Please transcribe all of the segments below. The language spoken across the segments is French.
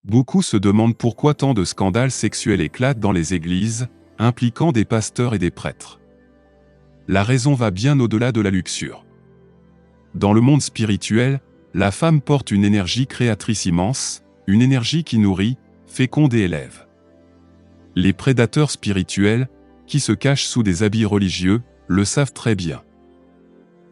Beaucoup se demandent pourquoi tant de scandales sexuels éclatent dans les églises, impliquant des pasteurs et des prêtres. La raison va bien au-delà de la luxure. Dans le monde spirituel, la femme porte une énergie créatrice immense, une énergie qui nourrit, féconde et élève. Les prédateurs spirituels, qui se cachent sous des habits religieux, le savent très bien.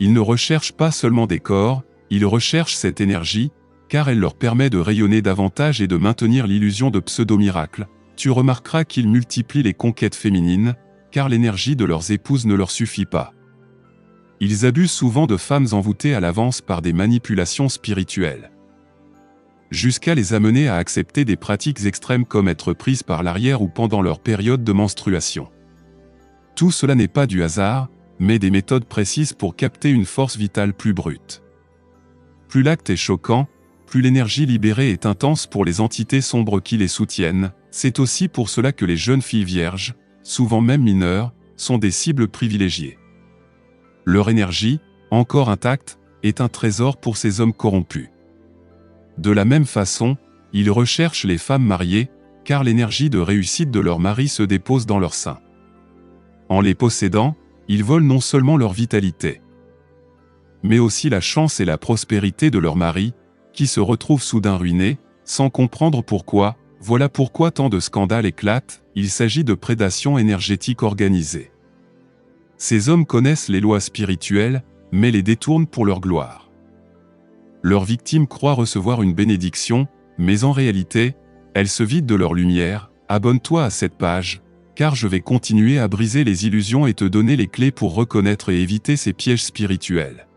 Ils ne recherchent pas seulement des corps, ils recherchent cette énergie, car elle leur permet de rayonner davantage et de maintenir l'illusion de pseudo-miracles. Tu remarqueras qu'ils multiplient les conquêtes féminines, car l'énergie de leurs épouses ne leur suffit pas. Ils abusent souvent de femmes envoûtées à l'avance par des manipulations spirituelles, jusqu'à les amener à accepter des pratiques extrêmes comme être prises par l'arrière ou pendant leur période de menstruation. Tout cela n'est pas du hasard, mais des méthodes précises pour capter une force vitale plus brute. Plus l'acte est choquant, plus l'énergie libérée est intense pour les entités sombres qui les soutiennent. C'est aussi pour cela que les jeunes filles vierges, souvent même mineures, sont des cibles privilégiées. Leur énergie, encore intacte, est un trésor pour ces hommes corrompus. De la même façon, ils recherchent les femmes mariées, car l'énergie de réussite de leur mari se dépose dans leur sein. En les possédant, ils volent non seulement leur vitalité, mais aussi la chance et la prospérité de leur mari, qui se retrouvent soudain ruinés, sans comprendre pourquoi. Voilà pourquoi tant de scandales éclatent, il s'agit de prédation énergétique organisée. Ces hommes connaissent les lois spirituelles, mais les détournent pour leur gloire. Leurs victimes croient recevoir une bénédiction, mais en réalité, elles se vident de leur lumière. Abonne-toi à cette page, car je vais continuer à briser les illusions et te donner les clés pour reconnaître et éviter ces pièges spirituels.